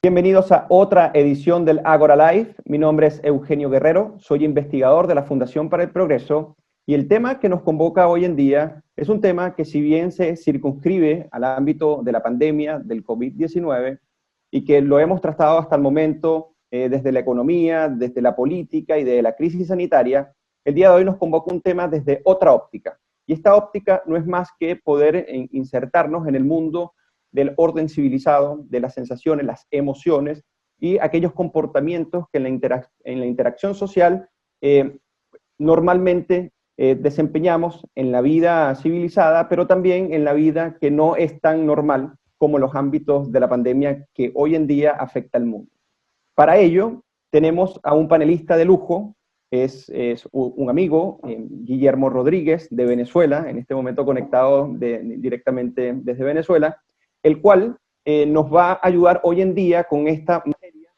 Bienvenidos a otra edición del Ágora Live. Mi nombre es Eugenio Guerrero, soy investigador de la Fundación para el Progreso y el tema que nos convoca hoy en día es un tema que, si bien se circunscribe al ámbito de la pandemia del COVID-19 y que lo hemos tratado hasta el momento desde la economía, desde la política y de la crisis sanitaria, el día de hoy nos convoca un tema desde otra óptica. Y esta óptica no es más que poder insertarnos en el mundo del orden civilizado, de las sensaciones, las emociones y aquellos comportamientos que en la interacción social normalmente desempeñamos en la vida civilizada, pero también en la vida que no es tan normal como los ámbitos de la pandemia que hoy en día afecta al mundo. Para ello, tenemos a un panelista de lujo, es un amigo, Guillermo Rodríguez, de Venezuela, en este momento conectado directamente desde Venezuela, el cual nos va a ayudar hoy en día con esta materia,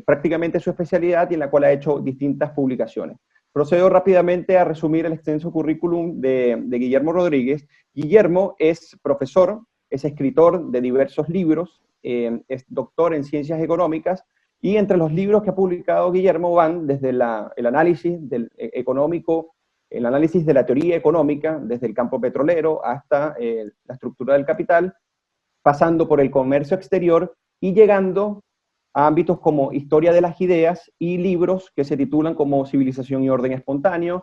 prácticamente su especialidad y en la cual ha hecho distintas publicaciones. Procedo rápidamente a resumir el extenso currículum de Guillermo Rodríguez. Guillermo es profesor, es escritor de diversos libros, es doctor en ciencias económicas, y entre los libros que ha publicado Guillermo van desde el análisis económico, el análisis de la teoría económica, desde el campo petrolero hasta la estructura del capital, pasando por el comercio exterior y llegando a ámbitos como historia de las ideas y libros que se titulan como Civilización y Orden Espontáneo.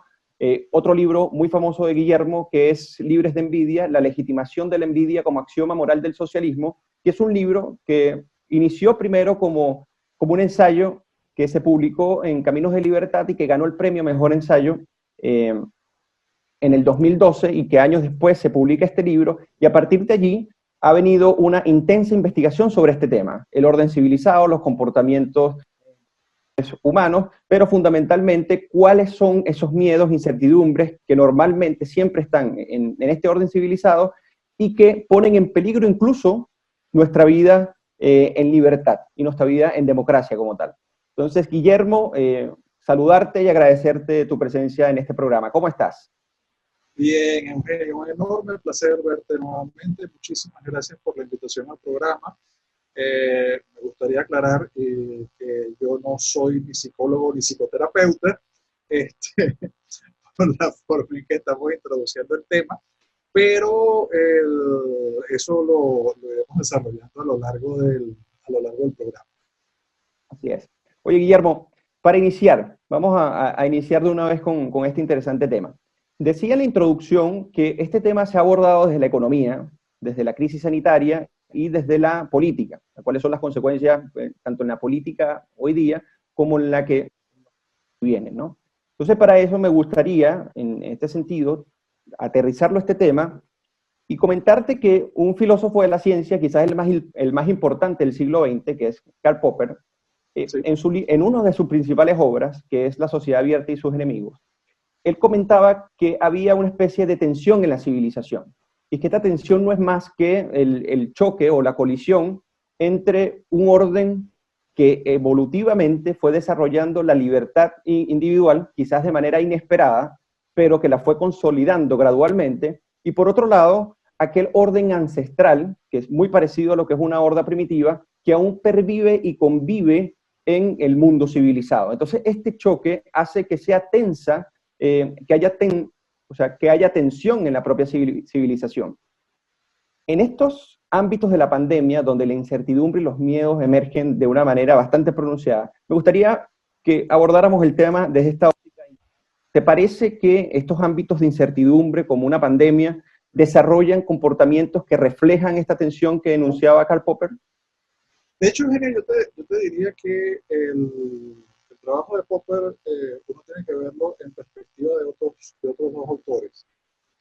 Otro libro muy famoso de Guillermo, que es Libres de Envidia, la legitimación de la envidia como axioma moral del socialismo, que es un libro que inició primero como un ensayo que se publicó en Caminos de Libertad y que ganó el premio Mejor Ensayo en el 2012, y que años después se publica este libro, y a partir de allí ha venido una intensa investigación sobre este tema, el orden civilizado, los comportamientos humanos, pero fundamentalmente cuáles son esos miedos, incertidumbres que normalmente siempre están en este orden civilizado y que ponen en peligro incluso nuestra vida en libertad y nuestra vida en democracia como tal. Entonces, Guillermo, saludarte y agradecerte tu presencia en este programa. ¿Cómo estás? Bien, Eugenio, un enorme placer verte nuevamente. Muchísimas gracias por la invitación al programa. Me gustaría aclarar que yo no soy ni psicólogo ni psicoterapeuta, este, por la forma en que estamos introduciendo el tema, pero eso lo iremos desarrollando a lo largo del programa. Así es. Oye, Guillermo, para iniciar, vamos a iniciar de una vez con este interesante tema. Decía en la introducción que este tema se ha abordado desde la economía, desde la crisis sanitaria y desde la política. ¿Cuáles son las consecuencias, tanto en la política hoy día como en la que viene, ¿no? Entonces, para eso me gustaría, en este sentido, aterrizarlo a este tema y comentarte que un filósofo de la ciencia, quizás el más importante del siglo XX, que es Karl Popper, Sí. en una de sus principales obras, que es La sociedad abierta y sus enemigos, él comentaba que había una especie de tensión en la civilización, y que esta tensión no es más que el choque o la colisión entre un orden que evolutivamente fue desarrollando la libertad individual, quizás de manera inesperada, pero que la fue consolidando gradualmente, y por otro lado, aquel orden ancestral, que es muy parecido a lo que es una horda primitiva, que aún pervive y convive en el mundo civilizado. Entonces, este choque hace que sea tensa, que haya tensión en la propia civilización. En estos ámbitos de la pandemia, donde la incertidumbre y los miedos emergen de una manera bastante pronunciada, me gustaría que abordáramos el tema desde esta óptica. ¿Te parece que estos ámbitos de incertidumbre, como una pandemia, desarrollan comportamientos que reflejan esta tensión que denunciaba Karl Popper? De hecho, Eugenio, yo te diría que el trabajo de Popper uno tiene que verlo en perspectiva de otros dos autores.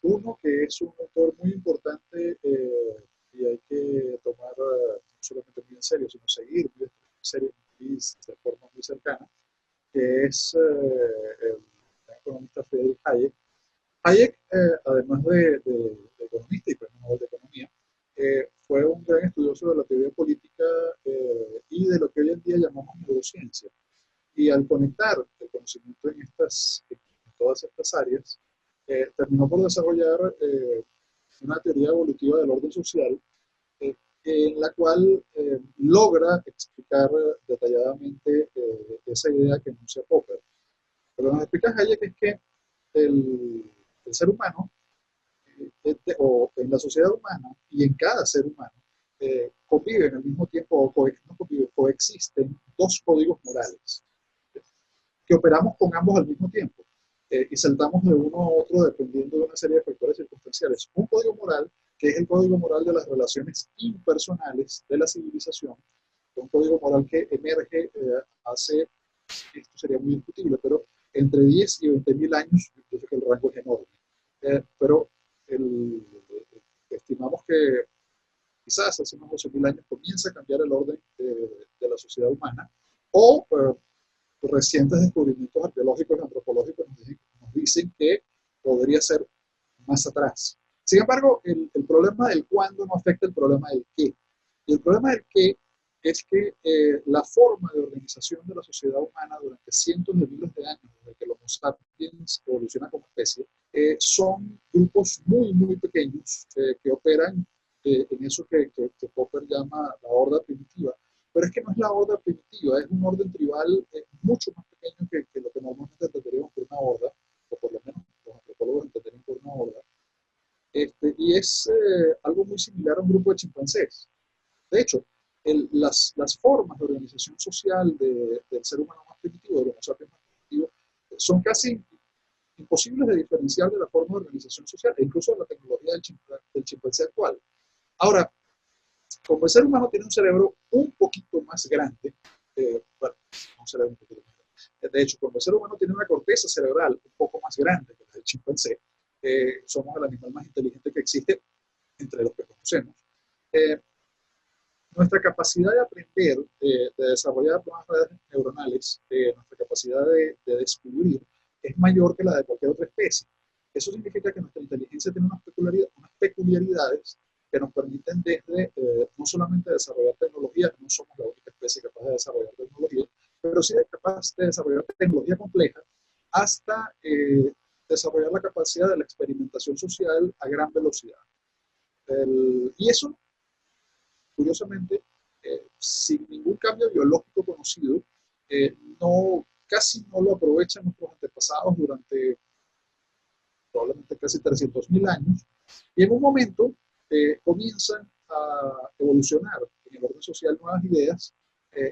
Uno que es un autor muy importante y hay que tomar no solamente muy en serio, sino seguir muy en serio y de forma muy cercana, que es el economista Friedrich Hayek. Hayek, además de economista y premio Nobel de Economía, fue un gran estudioso de la teoría política y de lo que hoy en día llamamos neurociencia. Y al conectar el conocimiento en todas estas áreas, terminó por desarrollar una teoría evolutiva del orden social en la cual logra explicar detalladamente esa idea que enuncia Popper. Lo que nos explica Hayek es que el ser humano, o en la sociedad humana y en cada ser humano, conviven al mismo tiempo, o no conviven, coexisten dos códigos morales que operamos con ambos al mismo tiempo y saltamos de uno a otro dependiendo de una serie de factores circunstanciales. Un código moral, que es el código moral de las relaciones impersonales de la civilización, un código moral que emerge hace, esto sería muy discutible, pero entre 10 y 20 mil años, yo sé que el rango es enorme, pero estimamos que quizás hace unos 12 mil años comienza a cambiar el orden de la sociedad humana, o recientes descubrimientos arqueológicos y antropológicos nos dicen que podría ser más atrás. Sin embargo, el problema del cuándo no afecta el problema del qué. Y el problema del qué es que la forma de organización de la sociedad humana durante cientos de miles de años, desde que los Homo sapiens evoluciona como especie, son grupos muy, muy pequeños que operan en eso que Popper llama la horda primitiva. Pero es que no es la horda primitiva, es un orden tribal mucho más pequeño que lo que normalmente entenderíamos por una horda, o por lo menos los antropólogos entenderían por una horda, y es algo muy similar a un grupo de chimpancés. De hecho, las formas de organización social del ser humano más primitivo, del Homo sapiens más primitivo, son casi imposibles de diferenciar de la forma de organización social e incluso de la tecnología del chimpancé actual. Ahora, como el ser humano tiene un cerebro un poquito más grande, bueno, un cerebro un poquito más grande. De hecho, como el ser humano tiene una corteza cerebral un poco más grande que la del chimpancé, somos el animal más inteligente que existe entre los que conocemos. Eh, Nuestra capacidad de aprender, de desarrollar nuevas redes neuronales, nuestra capacidad de descubrir, es mayor que la de cualquier otra especie. Eso significa que nuestra inteligencia tiene unas peculiaridades que nos permiten desde no solamente desarrollar tecnología, no somos la única especie capaz de desarrollar tecnología, pero sí es capaz de desarrollar tecnología compleja hasta desarrollar la capacidad de la experimentación social a gran velocidad. Y eso, curiosamente, sin ningún cambio biológico conocido, casi no lo aprovechan nuestros antepasados durante probablemente casi 300.000 años, y en un momento comienzan a evolucionar en el orden social nuevas ideas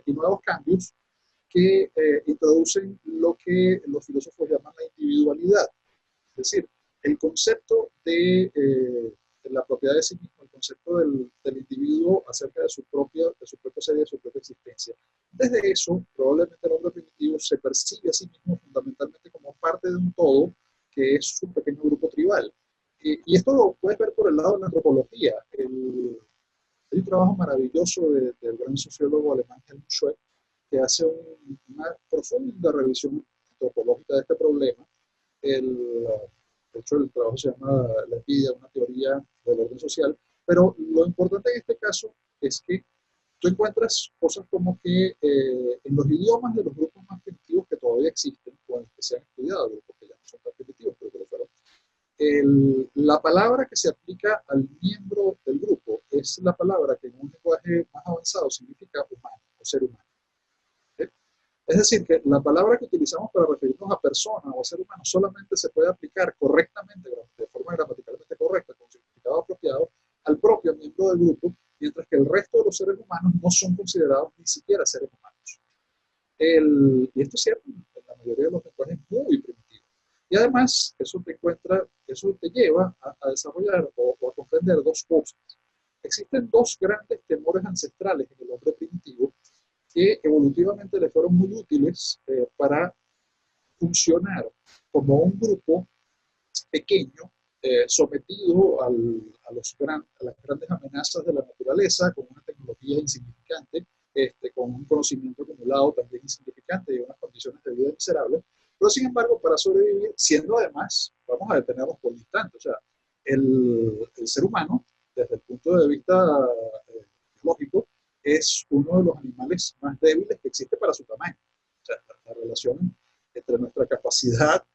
y nuevos cambios que introducen lo que los filósofos llaman la individualidad. Es decir, el concepto de la propiedad de sí mismo, el concepto del individuo acerca de su propia ser y de su propia existencia. Desde eso, probablemente el hombre primitivo se percibe a sí mismo fundamentalmente como parte de un todo, que es un pequeño grupo tribal. Y esto lo puedes ver por el lado de la antropología. Hay un trabajo maravilloso del gran sociólogo alemán Helmut Schmidt, que hace una profunda revisión antropológica de este problema. De hecho, el trabajo se llama La envidia, una teoría del orden social, pero lo importante en este caso es que tú encuentras cosas como que en los idiomas de los grupos más primitivos que todavía existen, o en los que se han estudiado, grupos que ya no son tan primitivos, pero que lo fueron, la palabra que se aplica al miembro del grupo es la palabra que en un lenguaje más avanzado significa humano o ser humano. ¿Sí? Es decir, que la palabra que utilizamos para referirnos a persona o a ser humano solamente se puede aplicar correctamente, de forma gramaticalmente correcta, con significado apropiado, al propio miembro del grupo, mientras que el resto de los seres humanos no son considerados ni siquiera seres humanos. Y esto es cierto en la mayoría de los lenguajes muy primitivos. Y además, eso te lleva a desarrollar o a comprender dos cosas. Existen dos grandes temores ancestrales en el hombre primitivo que evolutivamente le fueron muy útiles para funcionar como un grupo pequeño, sometido a las grandes amenazas de la naturaleza, con una tecnología insignificante, con un conocimiento acumulado también insignificante y unas condiciones de vida miserables, pero sin embargo, para sobrevivir, siendo además, vamos a detenernos por un instante, o sea, el ser humano, desde el punto de vista biológico, es uno de los animales más débiles que existe para su tamaño. O sea, la relación entre nuestra capacidad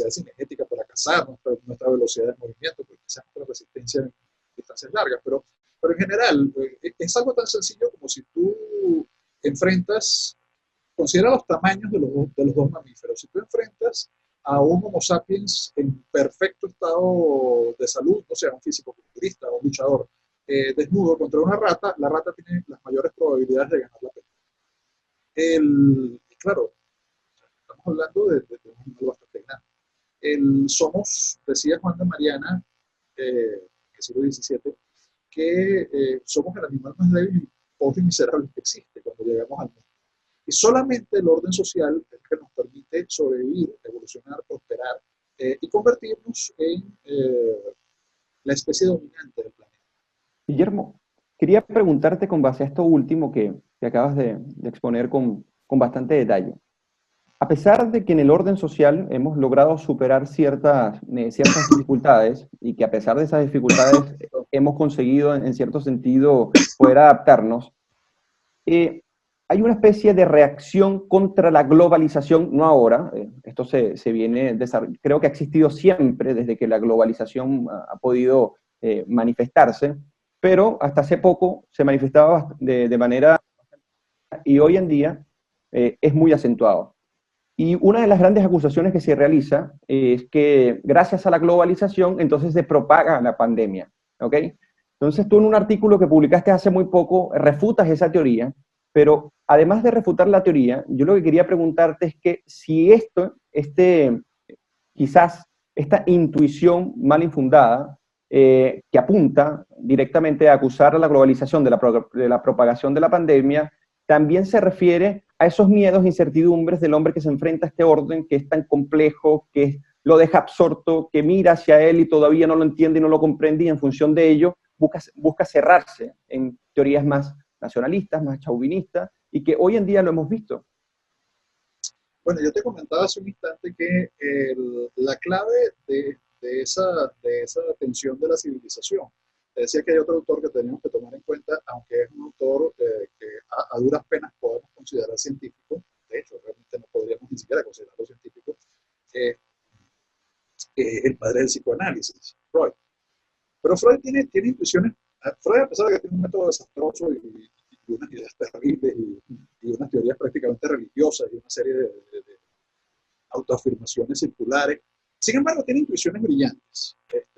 cinegética para cazar, nuestra velocidad de movimiento, pues quizás nuestra resistencia en distancias largas, pero pero en general es algo tan sencillo como si tú enfrentas, considera los tamaños de los dos mamíferos. Si tú enfrentas a un Homo sapiens en perfecto estado de salud, o sea, un físico-culturista o un luchador desnudo contra una rata, la rata tiene las mayores probabilidades de ganar la pelea. Claro, estamos hablando de un animal bastante grande. Somos, decía Juan de Mariana, en el siglo XVII, que somos el animal más débil y pobre y miserable que existe cuando llegamos al mundo. Y solamente el orden social es el que nos permite sobrevivir, evolucionar, prosperar y convertirnos en la especie dominante del planeta. Guillermo, quería preguntarte con base a esto último que acabas de exponer con bastante detalle. A pesar de que en el orden social hemos logrado superar ciertas dificultades y que a pesar de esas dificultades hemos conseguido en cierto sentido poder adaptarnos, hay una especie de reacción contra la globalización, no ahora, esto se viene desarrollando, creo que ha existido siempre desde que la globalización ha podido manifestarse, pero hasta hace poco se manifestaba de manera, y hoy en día es muy acentuado. Y una de las grandes acusaciones que se realiza es que gracias a la globalización entonces se propaga la pandemia, ¿ok? Entonces tú en un artículo que publicaste hace muy poco refutas esa teoría, pero además de refutar la teoría, yo lo que quería preguntarte es que si quizás esta intuición mal infundada, que apunta directamente a acusar a la globalización de la propagación de la pandemia, también se refiere a esos miedos e incertidumbres del hombre que se enfrenta a este orden que es tan complejo, que lo deja absorto, que mira hacia él y todavía no lo entiende y no lo comprende, y en función de ello busca cerrarse en teorías más nacionalistas, más chauvinistas, y que hoy en día lo hemos visto. Bueno, yo te comentaba hace un instante que la clave de esa tensión de la civilización, te decía que hay otro autor que tenemos que tomar en cuenta, aunque es un autor que a duras penas podemos considerar científico, de hecho realmente no podríamos ni siquiera considerarlo científico, que es el padre del psicoanálisis, Freud. Pero Freud tiene intuiciones, Freud a pesar de que tiene un método desastroso y unas ideas terribles y unas teorías prácticamente religiosas y una serie de autoafirmaciones circulares. Sin embargo, tiene intuiciones brillantes.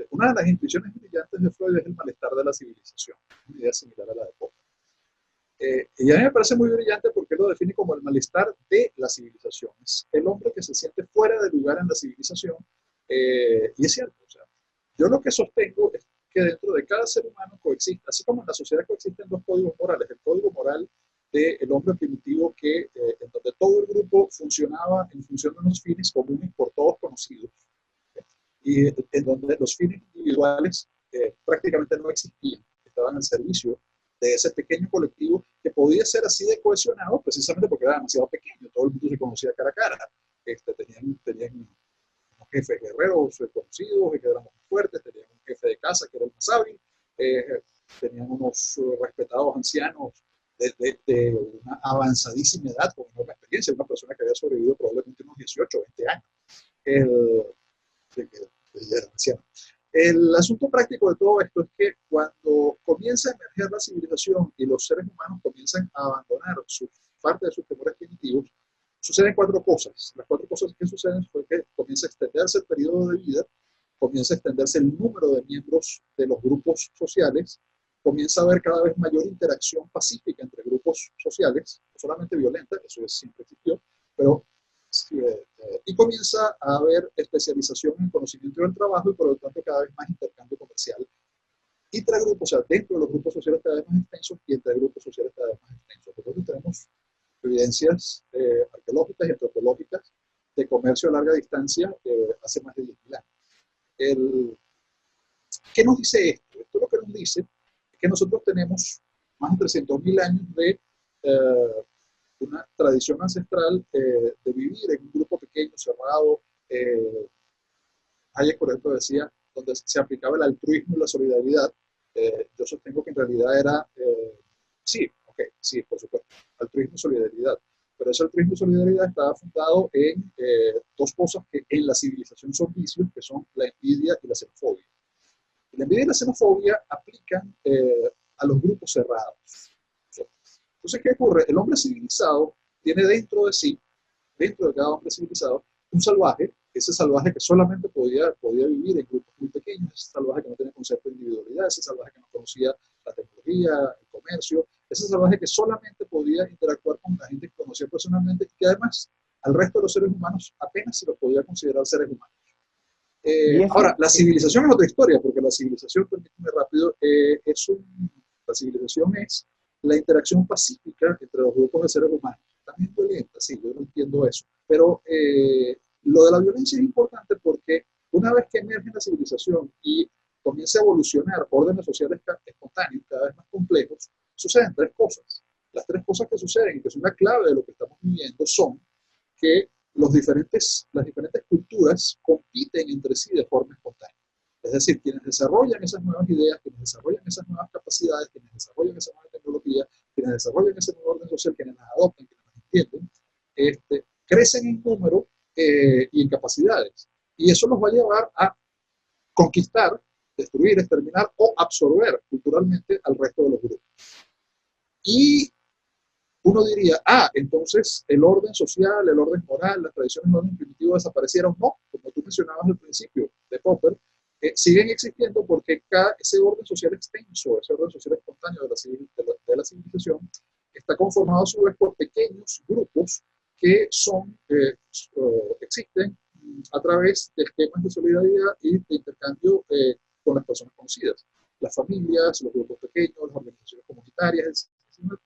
Una de las intuiciones brillantes de Freud es el malestar de la civilización, una idea similar a la de Popper. Y a mí me parece muy brillante porque él lo define como el malestar de la civilización. Es el hombre que se siente fuera de lugar en la civilización. Y es cierto, o sea, yo lo que sostengo es que dentro de cada ser humano coexiste, así como en la sociedad coexisten dos códigos morales, el código moral del hombre primitivo en donde todo el grupo funcionaba en función de unos fines comunes por todos conocidos, y en donde los fines individuales prácticamente no existían, estaban al servicio de ese pequeño colectivo que podía ser así de cohesionado precisamente porque era demasiado pequeño, todo el mundo se conocía cara a cara, tenían unos jefes guerreros conocidos que eran más fuertes, tenían un jefe de casa que era el más hábil, tenían unos respetados ancianos de una avanzadísima edad, con enorme experiencia, una persona que había sobrevivido probablemente unos 18 o 20 años. Era anciano. El asunto práctico de todo esto es que cuando comienza a emerger la civilización y los seres humanos comienzan a abandonar parte de sus temores primitivos, suceden cuatro cosas. Las cuatro cosas que suceden fue que comienza a extenderse el periodo de vida, comienza a extenderse el número de miembros de los grupos sociales, comienza a haber cada vez mayor interacción pacífica entre grupos sociales, no solamente violenta, eso siempre existió, pero y comienza a haber especialización en conocimiento del trabajo y por lo tanto cada vez más intercambio comercial intragrupos, o sea, dentro de los grupos sociales cada vez más extensos y entre grupos sociales cada vez más extensos. Entonces tenemos evidencias arqueológicas y antropológicas de comercio a larga distancia hace más de 10.000 años. ¿Qué nos dice esto? Esto lo que nos dice es que nosotros tenemos más de 300.000 años de una tradición ancestral de vivir en un grupo pequeño, cerrado. Hayek, por ejemplo, decía, donde se aplicaba el altruismo y la solidaridad. Yo sostengo que en realidad era, sí, por supuesto, altruismo y solidaridad. Pero ese altruismo y solidaridad estaba fundado en dos cosas que en la civilización son vicios, que son la envidia y la xenofobia. La envidia y la xenofobia aplican a los grupos cerrados. Entonces, ¿qué ocurre? El hombre civilizado tiene dentro de sí, dentro de cada hombre civilizado, un salvaje, ese salvaje que solamente podía vivir en grupos muy pequeños, ese salvaje que no tenía concepto de individualidad, ese salvaje que no conocía la tecnología, el comercio, ese salvaje que solamente podía interactuar con la gente que conocía personalmente y que además al resto de los seres humanos apenas se los podía considerar seres humanos. Y Ahora, eso, la civilización es otra historia, porque la civilización, permíteme rápido, la civilización es la interacción pacífica entre los grupos de seres humanos. También violenta, sí, yo no entiendo eso. Pero lo de la violencia es importante porque una vez que emerge la civilización y comienza a evolucionar órdenes sociales espontáneos cada vez más complejos, suceden tres cosas. Las tres cosas que suceden y que son la clave de lo que estamos viviendo son que las diferentes culturas compiten entre sí de forma espontánea. Es decir, quienes desarrollan esas nuevas ideas, quienes desarrollan esas nuevas capacidades, quienes desarrollan esa nueva tecnología, quienes desarrollan ese nuevo orden social, quienes las adoptan, quienes las entienden, crecen en número y en capacidades. Y eso los va a llevar a conquistar, destruir, exterminar o absorber culturalmente al resto de los grupos. Y uno diría, entonces el orden social, el orden moral, las tradiciones del orden primitivo desaparecieron. No, como tú mencionabas al principio de Popper, siguen existiendo porque ese orden social extenso, ese orden social espontáneo de la civilización, está conformado a su vez por pequeños grupos que existen a través de esquemas de solidaridad y de intercambio con las personas conocidas. Las familias, los grupos pequeños, las organizaciones comunitarias,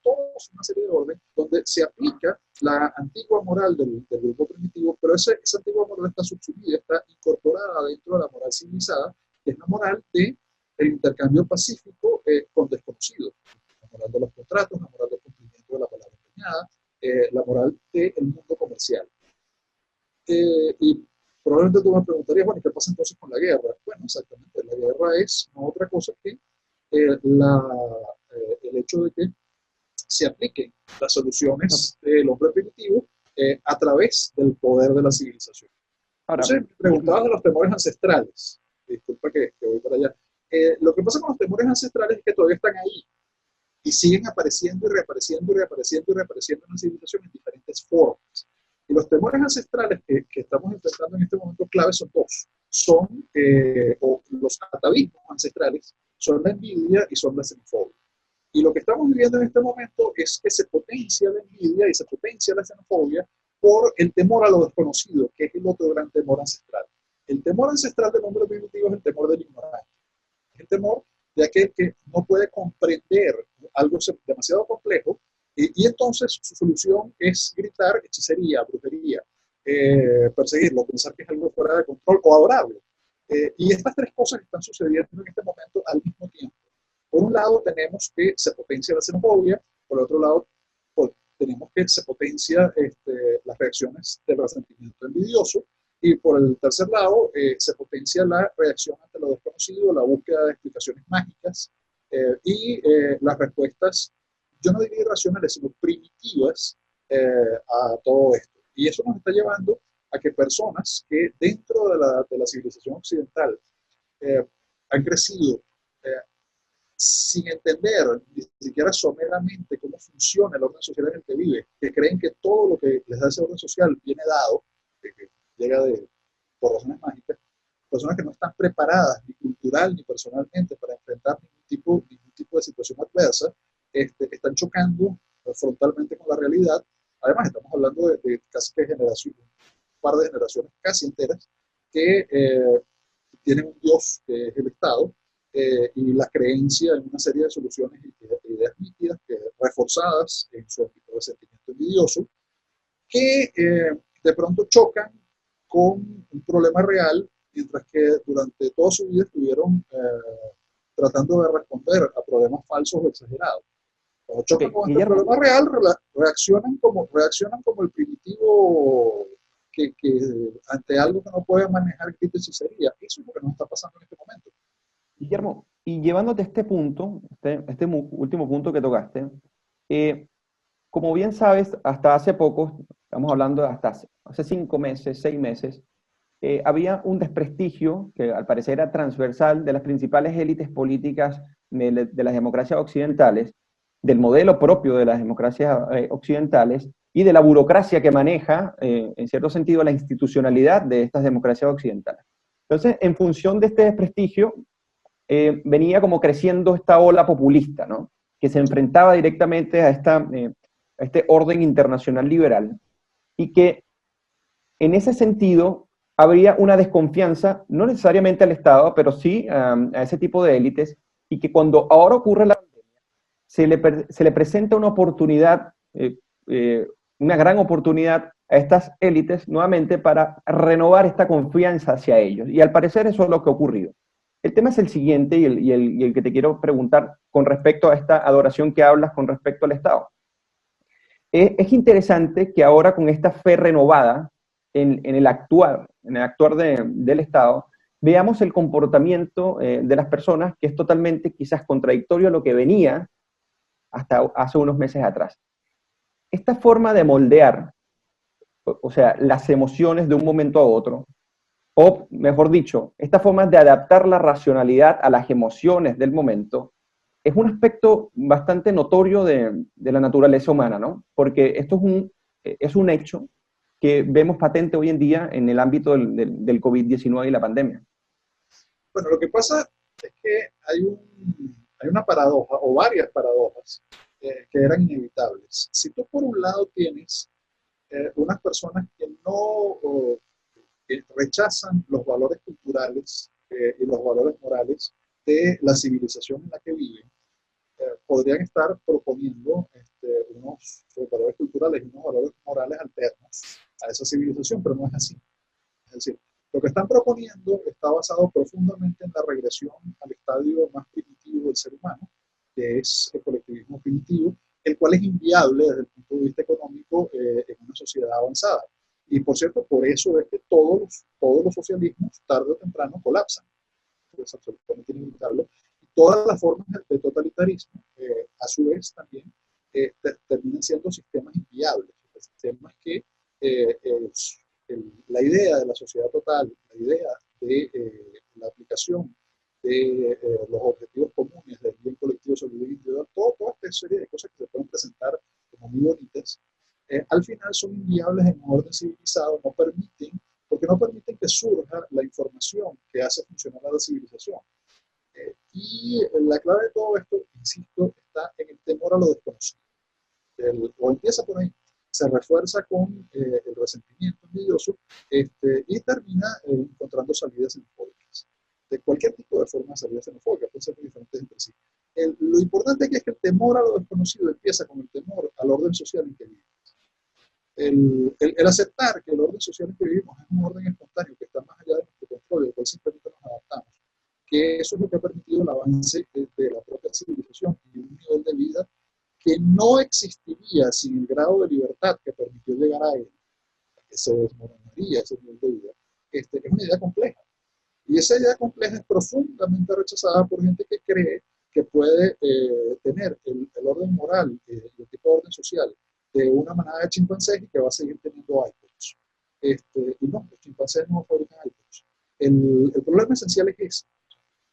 toda una serie de orden donde se aplica la antigua moral del grupo primitivo, pero esa antigua moral está subsumida, está incorporada dentro de la moral civilizada, que es la moral del intercambio pacífico con desconocidos, la moral de los contratos, la moral del cumplimiento de la palabra empeñada, la moral del mundo comercial. Y probablemente tú me preguntarías, bueno, ¿qué pasa entonces con la guerra? Bueno, exactamente, la guerra es no otra cosa que el hecho de que se apliquen las soluciones del hombre primitivo a través del poder de la civilización. ahora, Entonces, preguntabas de los temores ancestrales. Disculpa que voy para allá. Lo que pasa con los temores ancestrales es que todavía están ahí y siguen apareciendo y reapareciendo y reapareciendo y reapareciendo en la civilización en diferentes formas. Y los temores ancestrales que estamos enfrentando en este momento clave son dos. O los atavismos ancestrales, son la envidia y son la xenofobia. Y lo que estamos viviendo en este momento es que se potencia la envidia y se potencia la xenofobia por el temor a lo desconocido, que es el otro gran temor ancestral. El temor ancestral del hombre primitivo es el temor del ignorante. Es el temor de aquel que no puede comprender algo demasiado complejo y entonces su solución es gritar hechicería, brujería, perseguirlo, pensar que es algo fuera de control o adorarlo. Y estas tres cosas están sucediendo en este momento al mismo tiempo. Por un lado tenemos que se potencia la xenofobia, por el otro lado tenemos que se potencia las reacciones del resentimiento envidioso, y por el tercer lado se potencia la reacción ante lo desconocido, la búsqueda de explicaciones mágicas las respuestas, yo no diría irracionales, sino primitivas a todo esto. Y eso nos está llevando a que personas que dentro de la civilización occidental han crecido sin entender ni siquiera someramente cómo funciona el orden social en el que vive, que creen que todo lo que les da ese orden social viene dado, que llega por razones mágicas, personas que no están preparadas ni cultural ni personalmente para enfrentar ningún tipo de situación adversa, están chocando frontalmente con la realidad. Además, estamos hablando de casi que un par de generaciones casi enteras que tienen un Dios que es el Estado, y la creencia en una serie de soluciones y ideas nítidas reforzadas en su resentimiento envidioso, que de pronto chocan con un problema real, mientras que durante toda su vida estuvieron tratando de responder a problemas falsos o exagerados. Cuando chocan con este Guillermo, problema real, reaccionan como el primitivo que ante algo que no puede manejar grita hechicería. Eso es lo que nos está pasando en este momento. Guillermo, y llevándote a este punto, último punto que tocaste, como bien sabes, hasta hace poco, estamos hablando de hasta hace 5 meses, 6 meses, había un desprestigio que al parecer era transversal de las principales élites políticas de las democracias occidentales, del modelo propio de las democracias occidentales y de la burocracia que maneja, en cierto sentido, la institucionalidad de estas democracias occidentales. Entonces, en función de este desprestigio, venía como creciendo esta ola populista, ¿no? Que se enfrentaba directamente a este orden internacional liberal y que en ese sentido habría una desconfianza, no necesariamente al Estado, pero sí a ese tipo de élites, y que cuando ahora ocurre la pandemia, se le presenta una oportunidad, una gran oportunidad a estas élites nuevamente para renovar esta confianza hacia ellos. Y al parecer eso es lo que ha ocurrido. El tema es el siguiente y el que te quiero preguntar con respecto a esta adoración que hablas con respecto al Estado. Es interesante que ahora con esta fe renovada en el actuar del Estado, veamos el comportamiento de las personas que es totalmente quizás contradictorio a lo que venía hasta hace unos meses atrás. Esta forma de moldear, o sea, las emociones de un momento a otro, o mejor dicho, esta forma de adaptar la racionalidad a las emociones del momento, es un aspecto bastante notorio de la naturaleza humana, ¿no? Porque esto es un hecho que vemos patente hoy en día en el ámbito del COVID-19 y la pandemia. Bueno, lo que pasa es que hay una paradoja o varias paradojas que eran inevitables. Si tú por un lado tienes unas personas que no que rechazan los valores culturales y los valores morales de la civilización en la que viven, podrían estar proponiendo unos valores culturales y unos valores morales alternos a esa civilización, pero no es así. Es decir, lo que están proponiendo está basado profundamente en la regresión al estadio más primitivo del ser humano, que es el colectivismo primitivo, el cual es inviable desde el punto de vista económico en una sociedad avanzada. Y por cierto, por eso es que todos los socialismos tarde o temprano colapsan. Es absolutamente inevitable. Y todas las formas de totalitarismo, a su vez, también terminan siendo sistemas inviables, sistemas que la idea de la sociedad total, la idea de la aplicación de los objetivos comunes del bien colectivo sobre el bien individual, toda esta serie de cosas que se pueden presentar como muy bonitas, al final son inviables en un orden civilizado, porque no permiten que surja la información que hace funcionar a la civilización. Y la clave de todo esto, insisto, está en el temor a lo desconocido. O empieza por ahí, se refuerza con el resentimiento envidioso y termina encontrando salidas xenofóbicas. De cualquier tipo de forma de salida xenofóbica, pueden ser muy diferentes entre sí. Lo importante aquí es que el temor a lo desconocido empieza con el temor al orden social en que vivimos. El aceptar que el orden social en que vivimos es un orden espontáneo que está más allá de nuestro control, del cual simplemente nos adaptamos, que eso es lo que ha permitido el avance de la propia civilización y un nivel de vida que no existiría sin el grado de libertad que permitió llegar a él, que se desmoronaría ese nivel de vida, es una idea compleja. Y esa idea compleja es profundamente rechazada por gente que cree que puede tener el orden moral y el tipo de orden social de una manada de chimpancés y que va a seguir teniendo iPods. Y no, los chimpancés no fabrican iPods. El problema esencial es ese.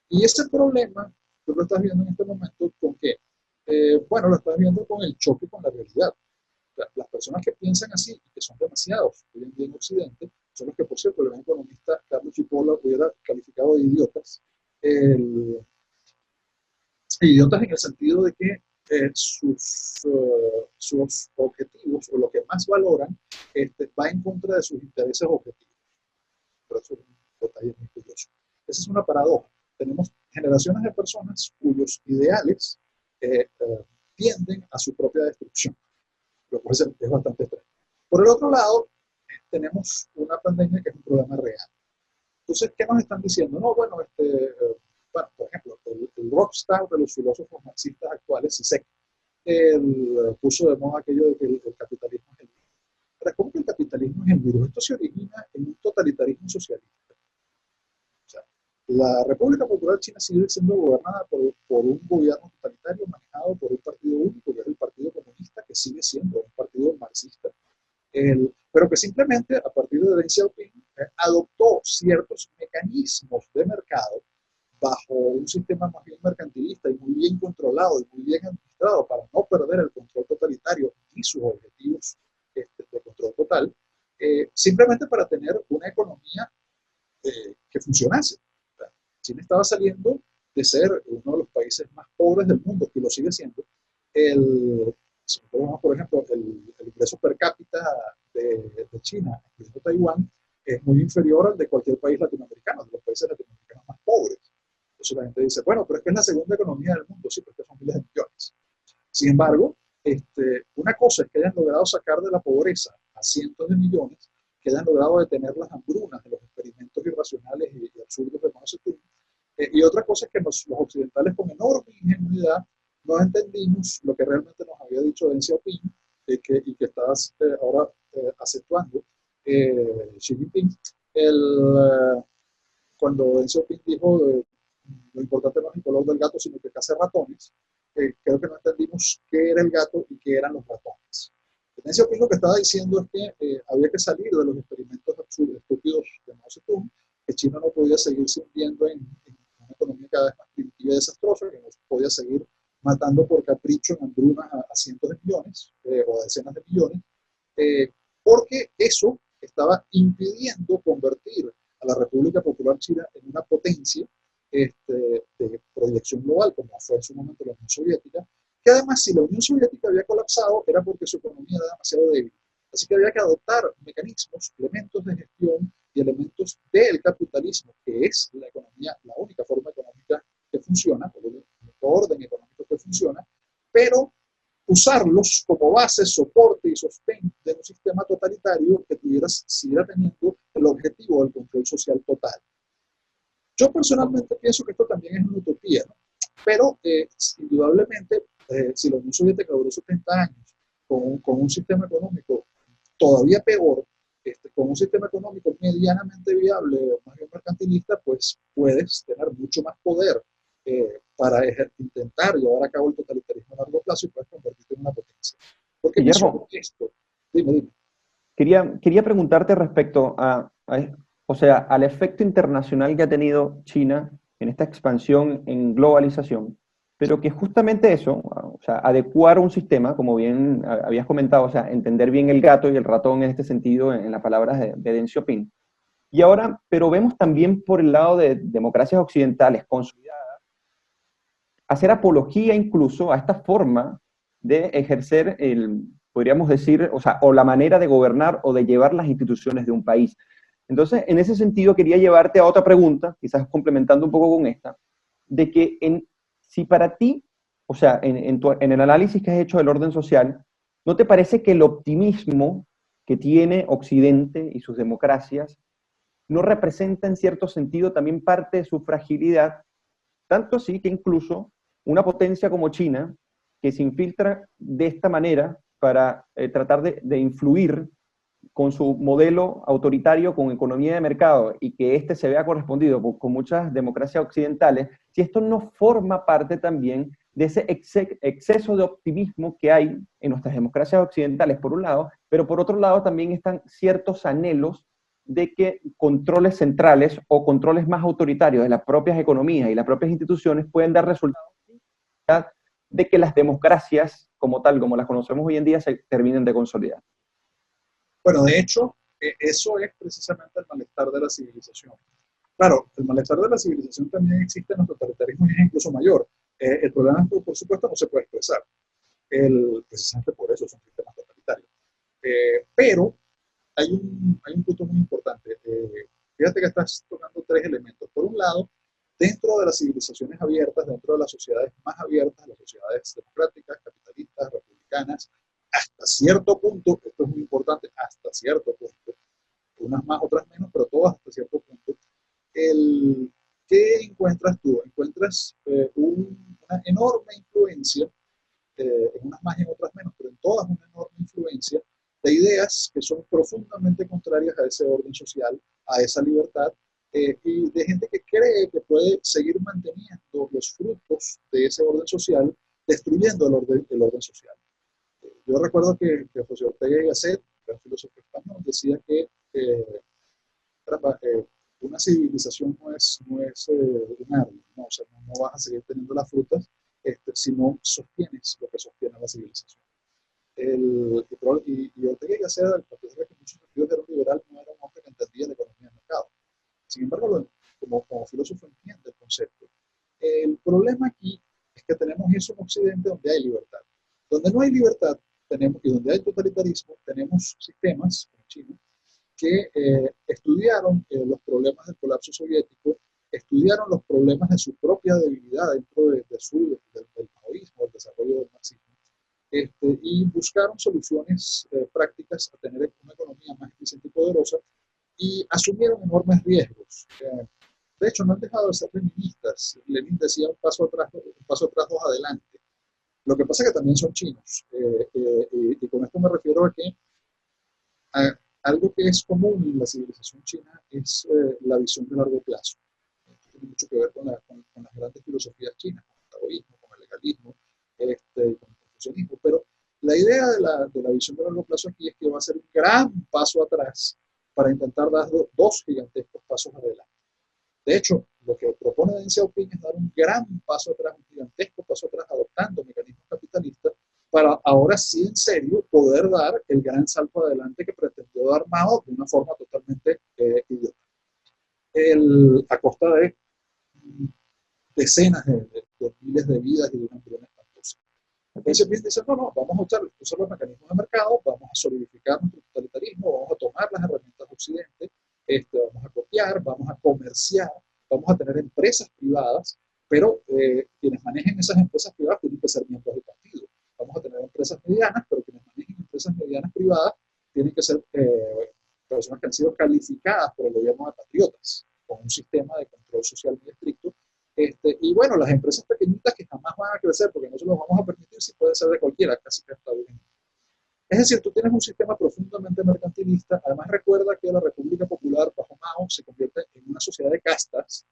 Y ese problema, tú lo estás viendo en este momento con qué? Bueno, lo estás viendo con el choque con la realidad. Las personas que piensan así y que son demasiados hoy en día en Occidente son los que, por cierto, el gran economista Carlos Cipolla hubiera calificado de idiotas. Idiotas en el sentido de que sus objetivos o lo que más valoran va en contra de sus intereses objetivos. Pero eso es un detalle muy curioso. Esa es una paradoja. Tenemos generaciones de personas cuyos ideales tienden a su propia destrucción, lo cual es bastante extraño. Por el otro lado, tenemos una pandemia que es un problema real. Entonces, ¿qué nos están diciendo? No, bueno, bueno, por ejemplo, el rockstar de los filósofos marxistas actuales, Zizek, puso de moda aquello de que el capitalismo es el virus. Pero ¿cómo que el capitalismo es el virus? Esto se origina en un totalitarismo socialista. O sea, la República Popular China sigue siendo gobernada por un gobierno totalitario manejado por un partido único, que es el Partido Comunista, que sigue siendo un partido marxista, pero que simplemente a partir de Deng Xiaoping adoptó ciertos mecanismos de mercado bajo un sistema más bien mercantilista y muy bien controlado y muy bien administrado para no perder el control totalitario y sus objetivos de control total, simplemente para tener una economía que funcionase. China estaba saliendo de ser uno de los países más pobres del mundo, que lo sigue siendo. Si tomamos, por ejemplo, el ingreso per cápita de China, incluyendo Taiwán, es muy inferior al de cualquier país latinoamericano, de los países latinoamericanos más pobres. Entonces la gente dice, bueno, pero es que es la segunda economía del mundo, sí, pero es que son miles de millones. Sin embargo, una cosa es que hayan logrado sacar de la pobreza a cientos de millones, que hayan logrado detener las hambrunas de los experimentos irracionales y absurdos de Mao Zedong, y otra cosa es que los occidentales con enorme ingenuidad no entendimos lo que realmente nos había dicho Deng Xiaoping y que está ahora acentuando Xi Jinping. Cuando Deng Xiaoping dijo lo importante no es el color del gato, sino que caza ratones, creo que no entendimos qué era el gato y qué eran los ratones. Deng Xiaoping lo que estaba diciendo es que había que salir de los experimentos absurdos, estúpidos de Mao Zedong, que China no podía seguirse hundiendo en una economía cada vez más primitiva y desastrosa, que no podía seguir matando por capricho en hambrunas a cientos de millones o a decenas de millones, porque eso estaba impidiendo convertir a la República Popular China en una potencia de proyección global, como fue en su momento la Unión Soviética, que además si la Unión Soviética había colapsado era porque su economía era demasiado débil. Así que había que adoptar mecanismos, elementos de gestión y elementos del capitalismo, que es la economía, la única forma económica que funciona, el único orden económico que funciona, pero usarlos como base, soporte y sostén de un sistema totalitario que siguiera teniendo el objetivo del control social total. Yo personalmente pienso que esto también es una utopía, ¿no? Pero indudablemente, si la Unión Soviética duró 70 años con un sistema económico todavía peor, con un sistema económico medianamente viable o más bien mercantilista, pues puedes tener mucho más poder para intentar llevar a cabo el totalitarismo a largo plazo y puedes convertirte en una potencia. ¿Por qué menciono Guillermo, esto? Dime. quería preguntarte respecto o sea, al efecto internacional que ha tenido China en esta expansión en globalización, pero que justamente eso, o sea, adecuar un sistema, como bien habías comentado, o sea, entender bien el gato y el ratón en este sentido, en las palabras de Deng Xiaoping. Y ahora, pero vemos también por el lado de democracias occidentales consolidadas, hacer apología incluso a esta forma de ejercer podríamos decir, o sea, o la manera de gobernar o de llevar las instituciones de un país. Entonces, en ese sentido, quería llevarte a otra pregunta, quizás complementando un poco con esta, de que si para ti, o sea, en el análisis que has hecho del orden social, ¿no te parece que el optimismo que tiene Occidente y sus democracias no representa en cierto sentido también parte de su fragilidad? Tanto así que incluso una potencia como China, que se infiltra de esta manera para tratar de influir con su modelo autoritario, con economía de mercado, y que este se vea correspondido con muchas democracias occidentales, si esto no forma parte también de ese exceso de optimismo que hay en nuestras democracias occidentales, por un lado, pero por otro lado también están ciertos anhelos de que controles centrales o controles más autoritarios de las propias economías y las propias instituciones pueden dar resultados de que las democracias como tal, como las conocemos hoy en día, se terminen de consolidar. Bueno, de hecho, eso es precisamente el malestar de la civilización. Claro, el malestar de la civilización también existe en los totalitarismos y es incluso mayor. El problema es que, por supuesto, no se puede expresar. Precisamente por eso son sistemas totalitarios. Pero hay un punto muy importante. Fíjate que estás tocando tres elementos. Por un lado, dentro de las civilizaciones abiertas, dentro de las sociedades más abiertas, las sociedades democráticas, capitalistas, republicanas, hasta cierto punto, esto es muy importante, hasta cierto punto, unas más, otras menos, pero todas hasta cierto punto, ¿qué encuentras tú? Encuentras una enorme influencia, en unas más y en otras menos, pero en todas una enorme influencia de ideas que son profundamente contrarias a ese orden social, a esa libertad, y de gente que cree que puede seguir manteniendo los frutos de ese orden social, destruyendo el orden social. Yo recuerdo que José Ortega y Gasset, el filósofo español, decía que una civilización no es un árbol, o sea, no vas a seguir teniendo las frutas si no sostienes lo que sostiene la civilización. Y Ortega y Gasset, a pesar de que en muchos sentidos era un liberal, no era un hombre que entendía la economía de mercado. Sin embargo, como filósofo entiende el concepto. El problema aquí es que tenemos eso en Occidente donde hay libertad. Donde no hay libertad y donde hay totalitarismo, tenemos sistemas, como China, que estudiaron los problemas del colapso soviético, estudiaron los problemas de su propia debilidad dentro del maoísmo, del desarrollo del marxismo, y buscaron soluciones prácticas a tener una economía más eficiente y poderosa, y asumieron enormes riesgos. De hecho, no han dejado de ser leninistas. Lenin decía un paso atrás, dos adelante. Lo que pasa es que también son chinos. Y con esto me refiero a que algo que es común en la civilización china es la visión de largo plazo. Esto tiene mucho que ver con las grandes filosofías chinas, con el taoísmo, con el legalismo, con el confucianismo. Pero la idea de la visión de largo plazo aquí es que va a ser un gran paso atrás para intentar dar dos gigantescos pasos adelante. De hecho, lo que propone Deng Xiaoping es dar un gran paso atrás, un gigantesco paso atrás, adoptando mecanismos capitalistas para ahora sí, en serio, poder dar el gran salto adelante que pretendió dar Mao de una forma totalmente idiota. A costa de decenas de miles de vidas y de una hambruna espantosa. Entonces dice, no, vamos a usar los mecanismos de mercado, vamos a solidificar nuestro totalitarismo, vamos a tomar las herramientas de Occidente, vamos a copiar, vamos a comerciar, vamos a tener empresas privadas, pero quienes manejen esas empresas privadas tienen que ser miembros del partido. Vamos a tener empresas medianas, pero quienes manejen empresas medianas privadas tienen que ser personas que han sido calificadas por el gobierno de patriotas, con un sistema de control social muy estricto. Y bueno, las empresas pequeñitas que jamás van a crecer porque no se los vamos a permitir, si puede ser de cualquiera, casi que está bien. Es decir, tú tienes un sistema profundamente mercantilista. Además, recuerda que la República Popular bajo Mao se convierte en una sociedad de castas,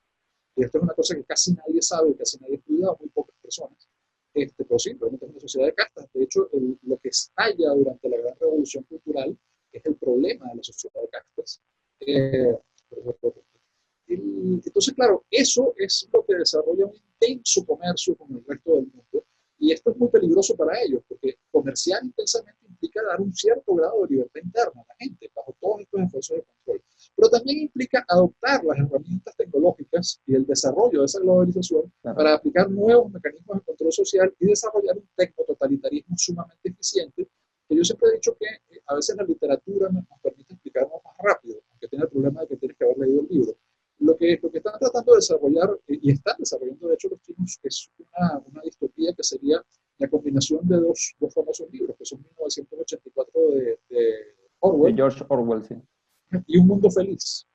y esto es una cosa que casi nadie sabe, casi nadie estudia, muy pocas personas, pero sí, realmente es una sociedad de castas. De hecho, lo que estalla durante la gran revolución cultural es el problema de la sociedad de castas. Entonces, claro, eso es lo que desarrolla un intenso comercio con el resto del mundo, y esto es muy peligroso para ellos, porque comerciar intensamente implica dar un cierto grado de libertad interna a la gente, bajo todos estos esfuerzos de control. Pero también implica adoptar las herramientas tecnológicas y el desarrollo de esa globalización para aplicar nuevos mecanismos de control social y desarrollar un tecnototalitarismo sumamente eficiente, que yo siempre he dicho que a veces la literatura nos permite explicarnos más rápido, aunque tiene el problema de que tienes que haber leído el libro. Lo que están tratando de desarrollar, y están desarrollando de hecho los chinos, es una distopía que sería la combinación de dos famosos libros, que son 1984 de Orwell, de George Orwell, sí. Y Un Mundo Feliz.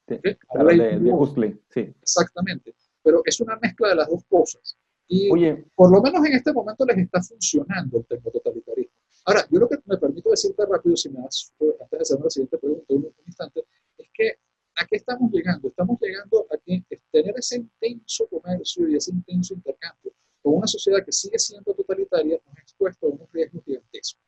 Sí, claro, de Huxley, sí. Exactamente, pero es una mezcla de las dos cosas. Y oye, por lo menos en este momento les está funcionando el tecnototalitarismo. Ahora, yo lo que me permito decirte rápido, si me das, antes de hacer la siguiente pregunta, un instante, es que ¿a qué estamos llegando? Estamos llegando a que tener ese intenso comercio y ese intenso intercambio con una sociedad que sigue siendo totalitaria nos ha expuesto a unos riesgos gigantescos.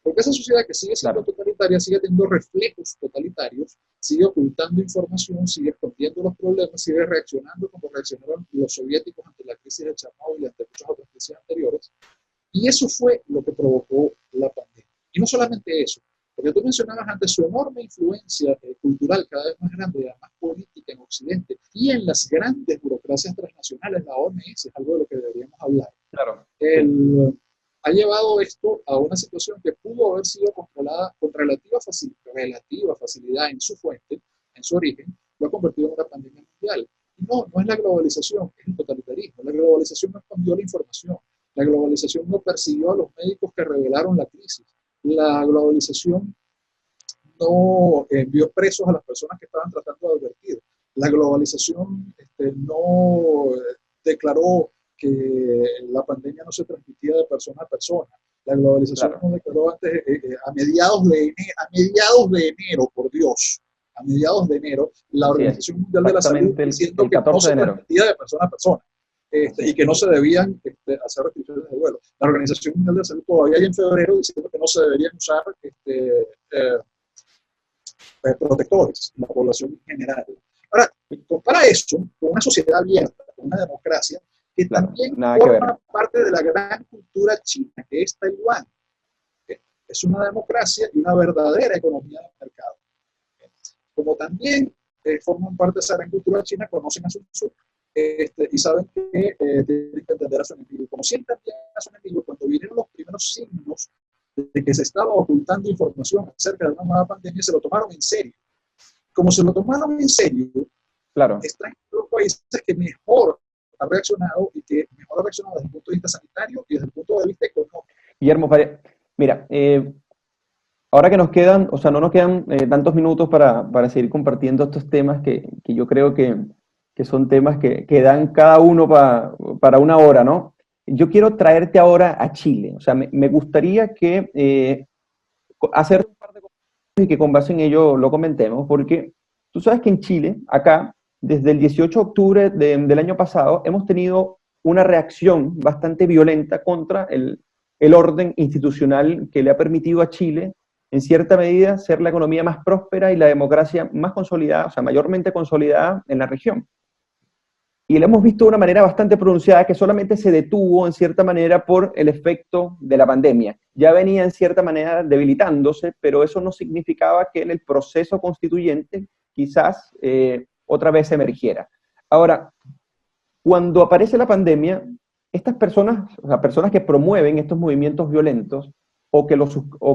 Porque esa sociedad que sigue siendo totalitaria sigue teniendo reflejos totalitarios, sigue ocultando información, sigue escondiendo los problemas, sigue reaccionando como reaccionaron los soviéticos ante la crisis de Chernobyl y ante muchas otras crisis anteriores. Y eso fue lo que provocó la pandemia. Y no solamente eso, porque tú mencionabas antes su enorme influencia cultural cada vez más grande y además política en Occidente y en las grandes burocracias transnacionales, la OMS, es algo de lo que deberíamos hablar. Claro. Ha llevado esto a una situación que pudo haber sido controlada con relativa facilidad en su fuente, en su origen, lo ha convertido en una pandemia mundial. Y no es la globalización, es el totalitarismo. La globalización no escondió la información. La globalización no persiguió a los médicos que revelaron la crisis. La globalización no envió presos a las personas que estaban tratando de advertir. La globalización no declaró que la pandemia no se transmitía de persona a persona. La globalización no declaró antes, a mediados de enero, por Dios, a mediados de enero, la Organización Mundial de la Salud diciendo que no se transmitía de persona a persona. Y que no se debían hacer restricciones de vuelo. La Organización Mundial de la Salud todavía en febrero diciendo que no se deberían usar protectores en la población en general. Ahora, compara eso con una sociedad abierta, con una democracia, que Claro, también nada que ver. forma parte de la gran cultura china, que es Taiwán. Es una democracia y una verdadera economía de mercado. Como también forman parte de esa gran cultura china, conocen a Sun Tzu y saben que tienen que entender a su enemigo. Como siempre entienden a su enemigo, cuando vinieron los primeros signos de que se estaba ocultando información acerca de una nueva pandemia, se lo tomaron en serio. Como se lo tomaron en serio, Claro. están en los países que mejor ha reaccionado y que mejor ha reaccionado desde el punto de vista sanitario y desde el punto de vista económico. Guillermo, mira, ahora que nos quedan, o sea, no nos quedan tantos minutos para seguir compartiendo estos temas que yo creo que son temas que dan cada uno para una hora, ¿no? Yo quiero traerte ahora a Chile, o sea, me gustaría que hacer un par de cosas y que con base en ello lo comentemos, porque tú sabes que en Chile, acá, desde el 18 de octubre del año pasado, hemos tenido una reacción bastante violenta contra el orden institucional que le ha permitido a Chile, en cierta medida, ser la economía más próspera y la democracia más consolidada, o sea, mayormente consolidada en la región. Y lo hemos visto de una manera bastante pronunciada que solamente se detuvo en cierta manera por el efecto de la pandemia. Ya venía en cierta manera debilitándose, pero eso no significaba que en el proceso constituyente quizás otra vez emergiera. Ahora, cuando aparece la pandemia, estas personas, o sea, personas que promueven estos movimientos violentos o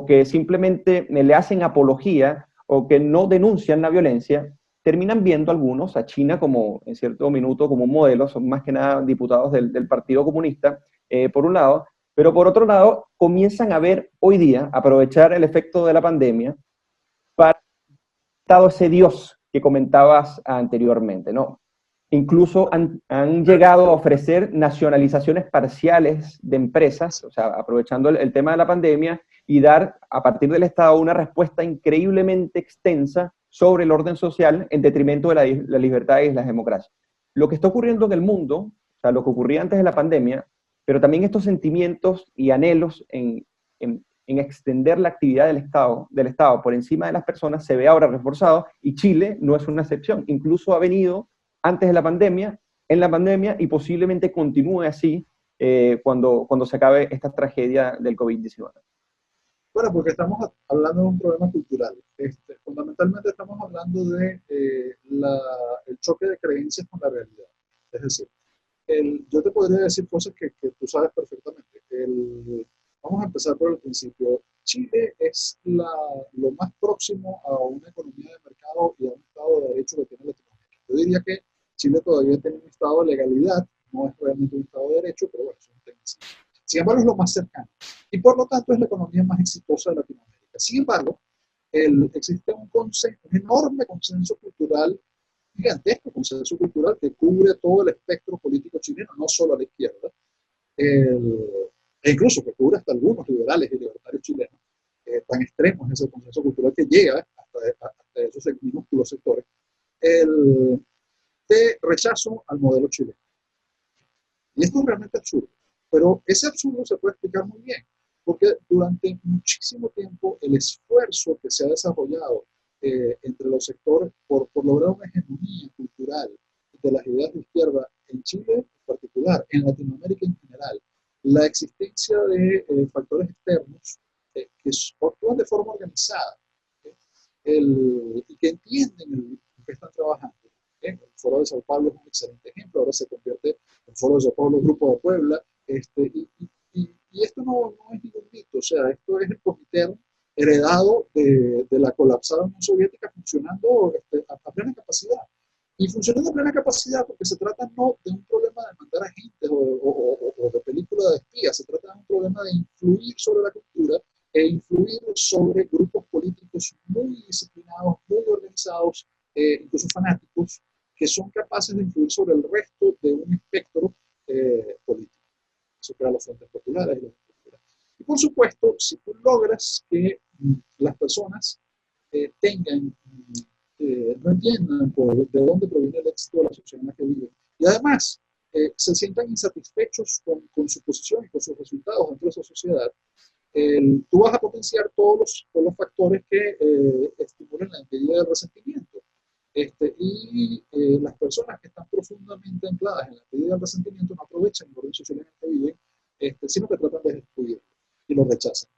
que simplemente le hacen apología o que no denuncian la violencia, terminan viendo algunos a China como, en cierto minuto, como un modelo, son más que nada diputados del Partido Comunista, por un lado, pero por otro lado, comienzan a ver hoy día, aprovechar el efecto de la pandemia para ese Dios que comentabas anteriormente, ¿no? Incluso han llegado a ofrecer nacionalizaciones parciales de empresas, o sea, aprovechando el tema de la pandemia y dar a partir del Estado una respuesta increíblemente extensa sobre el orden social en detrimento de la libertad y las democracias. Lo que está ocurriendo en el mundo, o sea, lo que ocurría antes de la pandemia, pero también estos sentimientos y anhelos en extender la actividad del Estado por encima de las personas se ve ahora reforzado y Chile no es una excepción. Incluso ha venido antes de la pandemia, en la pandemia y posiblemente continúe así cuando se acabe esta tragedia del COVID-19. Bueno, porque estamos hablando de un problema cultural. Fundamentalmente estamos hablando de el choque de creencias con la realidad. Es decir, yo te podría decir cosas que tú sabes perfectamente. Vamos a empezar por el principio. Chile es lo más próximo a una economía de mercado y a un Estado de Derecho que tiene Latinoamérica. Yo diría que Chile todavía tiene un Estado de legalidad, no es realmente un Estado de Derecho, pero bueno, eso es un tema. Sin embargo, es lo más cercano. Y por lo tanto, es la economía más exitosa de Latinoamérica. Sin embargo, existe un enorme consenso cultural, gigantesco consenso cultural que cubre todo el espectro político chileno, no solo a la izquierda, e incluso que cubre hasta algunos liberales y libertarios chilenos. Tan extremo es ese consenso cultural que llega hasta esos minúsculos sectores, de rechazo al modelo chileno. Y esto es realmente absurdo. Pero ese absurdo se puede explicar muy bien, porque durante muchísimo tiempo el esfuerzo que se ha desarrollado entre los sectores por lograr una hegemonía cultural de las ideas de izquierda en Chile en particular, en Latinoamérica en general, la existencia de factores externos que actúan de forma organizada y que entienden el que están trabajando. El Foro de Sao Paulo es un excelente ejemplo, ahora se convierte en Foro de Sao Paulo Grupo de Puebla, y esto no es ningún mito, o sea, esto es el comité heredado de la colapsada Unión Soviética funcionando a plena capacidad. Y funcionando a plena capacidad porque se trata no de un problema de mandar agentes o de película de espías, se trata de un problema de influir sobre la cultura e influir sobre grupos políticos muy disciplinados, muy organizados, incluso fanáticos, que son capaces de influir sobre el resto de un espectro político. Eso crea los frentes populares y las estructuras. Y por supuesto, si tú logras que las personas no entiendan de dónde proviene el éxito de la sociedad en la que viven, y además se sientan insatisfechos con su posición y con sus resultados dentro de esa sociedad, tú vas a potenciar todos los factores que estimulan la medida del resentimiento. Las personas que están profundamente ancladas en la medida del resentimiento no aprovechan el orden social en el que viven, sino que tratan de destruirlo y lo rechazan.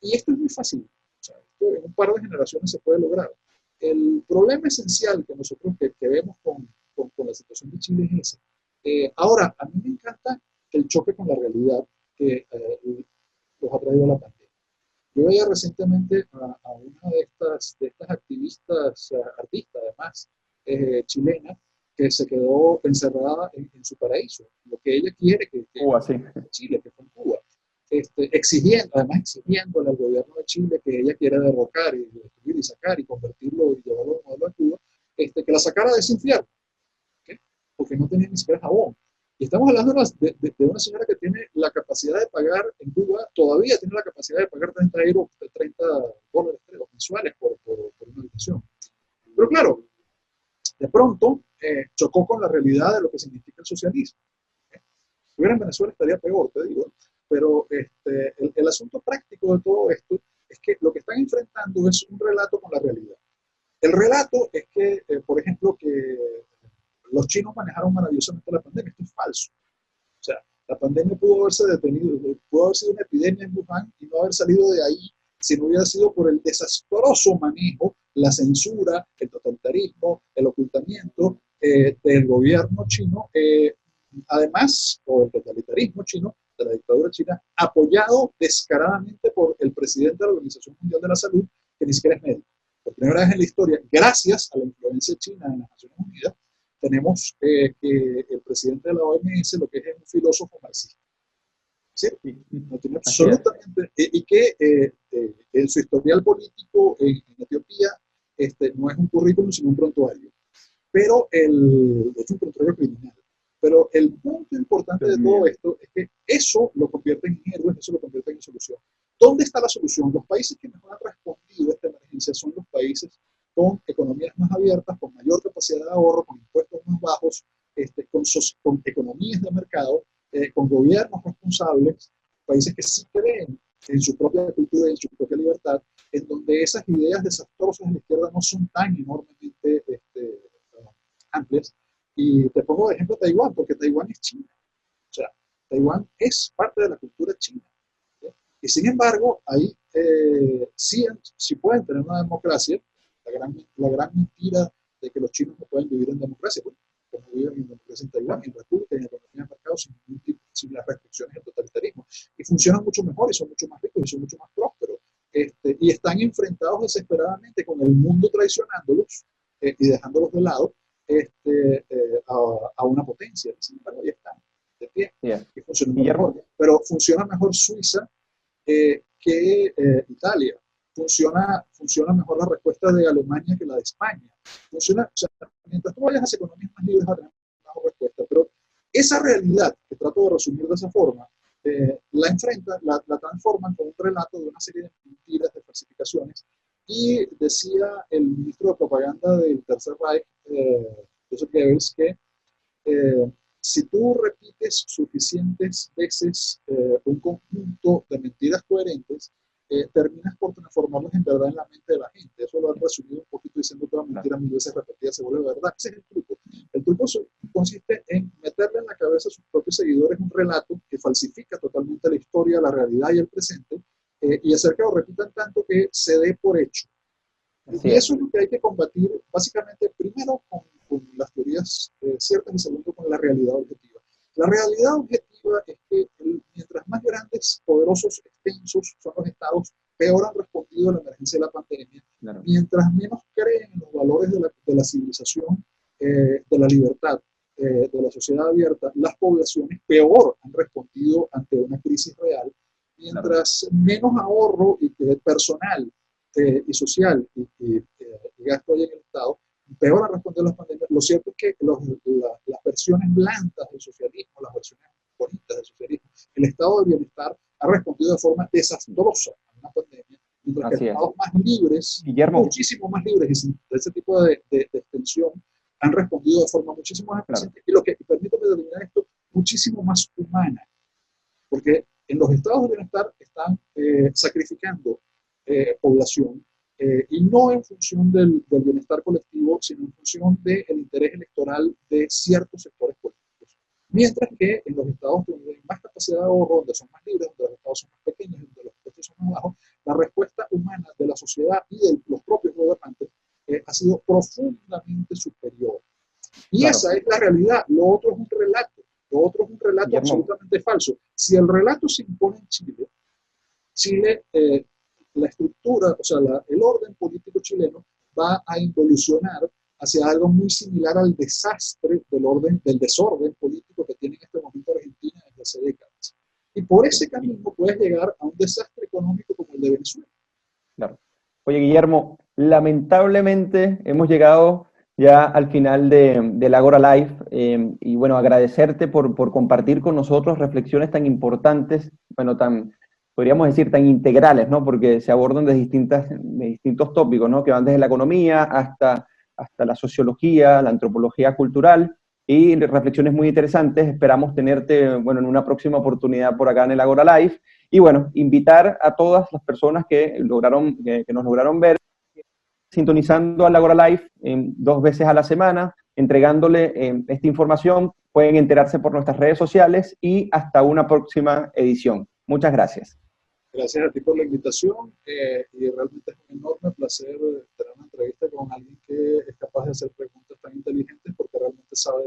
Y esto es muy fácil. O sea, esto en un par de generaciones se puede lograr. El problema esencial que nosotros que vemos con la situación de Chile es ese. Ahora, a mí me encanta el choque con la realidad que los ha traído la pandemia. Yo veía recientemente a una de estas activistas, artistas además, chilena, que se quedó encerrada en su paraíso, lo que ella quiere que Sí. Chile, que fue en Cuba, además exigiéndole al gobierno de Chile que ella quiere derrocar y destruir y sacar y convertirlo y llevarlo a modelo de Cuba, que la sacara de ese infierno, ¿okay? Porque no tenía ni siquiera jabón. Y estamos hablando de una señora que tiene la capacidad de pagar en Cuba, todavía tiene la capacidad de pagar 30 euros, 30 dólares mensuales por una habitación. Pero claro, de pronto chocó con la realidad de lo que significa el socialismo. Si estuviera en Venezuela estaría peor, te digo. Pero el asunto práctico de todo esto es que lo que están enfrentando es un relato con la realidad. El relato es que, por ejemplo, que los chinos manejaron maravillosamente la pandemia. Esto es falso. O sea, la pandemia pudo haberse detenido, pudo haber sido una epidemia en Wuhan y no haber salido de ahí si no hubiera sido por el desastroso manejo, la censura, el totalitarismo, el ocultamiento del gobierno chino, además, o el totalitarismo chino, de la dictadura china, apoyado descaradamente por el presidente de la Organización Mundial de la Salud, que ni siquiera es médico. Por primera vez en la historia, gracias a la influencia china en las Naciones Unidas, tenemos que el presidente de la OMS lo que es un filósofo marxista. ¿Sí? No tiene absolutamente, y que en su historial político en Etiopía no es un currículum, sino un prontuario. Pero es un prontuario criminal. Pero el punto importante de todo esto es que eso lo convierte en héroes, eso lo convierte en solución. ¿Dónde está la solución? Los países que mejor han respondido a esta emergencia son los países con economías más abiertas, con mayor capacidad de ahorro, con impuestos más bajos, con economías de mercado, con gobiernos responsables, países que sí creen en su propia cultura y en su propia libertad, en donde esas ideas desastrosas de la izquierda no son tan enormemente amplias. Y te pongo de ejemplo Taiwán, porque Taiwán es China. O sea, Taiwán es parte de la cultura china. ¿Sí? Y sin embargo, ahí sí pueden tener una democracia. La gran mentira de que los chinos no pueden vivir en democracia, bueno, como viven en democracia en Taiwán, en república, en economía de mercado, sin las restricciones del totalitarismo. Y funcionan mucho mejor y son mucho más ricos y son mucho más prósperos. Y están enfrentados desesperadamente con el mundo traicionándolos y dejándolos de lado a una potencia. Sin embargo, ahí están, de pie, y funcionan mejor. Pero funciona mejor Suiza que Italia. Funciona mejor la respuesta de Alemania que la de España. O sea, mientras tú vayas hacia economías más libres, vas a tener una mejor respuesta. Pero esa realidad, que trato de resumir de esa forma, la transforman con un relato de una serie de mentiras, de falsificaciones. Y decía el ministro de propaganda del Tercer Reich, Joseph Goebbels, que si tú repites suficientes veces un conjunto de mentiras coherentes, terminas por transformarlas en verdad en la mente de la gente. Eso lo han resumido un poquito diciendo que la mentira mil veces repetida se vuelve verdad. Ese es el truco. El truco consiste en meterle en la cabeza a sus propios seguidores un relato que falsifica totalmente la historia, la realidad y el presente, y hacer que lo repitan tanto que se dé por hecho. Y eso es lo que hay que combatir, básicamente, primero con las teorías ciertas y segundo con la realidad objetiva. La realidad objetiva es que mientras más grandes, poderosos, extensos son los estados, peor han respondido a la emergencia de la pandemia. Claro. Mientras menos creen en los valores de la civilización, de la libertad, de la sociedad abierta, las poblaciones peor han respondido ante una crisis real. Mientras menos ahorro personal y social y gasto hay en el Estado, peor han respondido las pandemias. Lo cierto es que las versiones blancas del socialismo, las versiones bonitas del socialismo, el estado de bienestar ha respondido de forma desastrosa a una pandemia, mientras que estados más libres, Guillermo, muchísimo más libres y sin ese tipo de extensión, han respondido de forma muchísimo más eficiente. Claro. Y lo que permítame determinar esto, muchísimo más humana, porque en los estados de bienestar están sacrificando población y no en función del bienestar colectivo, sino en función del interés electoral de ciertos sectores políticos. Mientras que en los estados donde hay más capacidad de ahorro, donde son más libres, donde los estados son más pequeños, donde los costos son más bajos, la respuesta humana de la sociedad y de los propios gobernantes ha sido profundamente superior. Y Claro. esa es la realidad. Lo otro es un relato. Lo otro es un relato Guillermo, absolutamente falso. Si el relato se impone en Chile, Chile, la estructura, o sea, el orden político chileno va a involucionar hacia algo muy similar al desastre del desorden político que tiene en este momento Argentina desde hace décadas. Y por ese camino puedes llegar a un desastre económico como el de Venezuela. claro. Oye, Guillermo, lamentablemente hemos llegado ya al final del Agora Live y bueno, agradecerte por compartir con nosotros reflexiones tan importantes, bueno, podríamos decir, tan integrales, ¿no? Porque se abordan de distintos tópicos, ¿no? Que van desde la economía hasta la sociología, la antropología cultural y reflexiones muy interesantes. Esperamos tenerte, bueno, en una próxima oportunidad por acá en el Agora Live. Y bueno, invitar a todas las personas que nos lograron ver, sintonizando al Agora Live 2 veces a la semana, entregándole esta información. Pueden enterarse por nuestras redes sociales y hasta una próxima edición. Muchas gracias. Gracias a ti por la invitación y realmente es un enorme placer tener una entrevista con alguien que es capaz de hacer preguntas tan inteligentes porque realmente sabe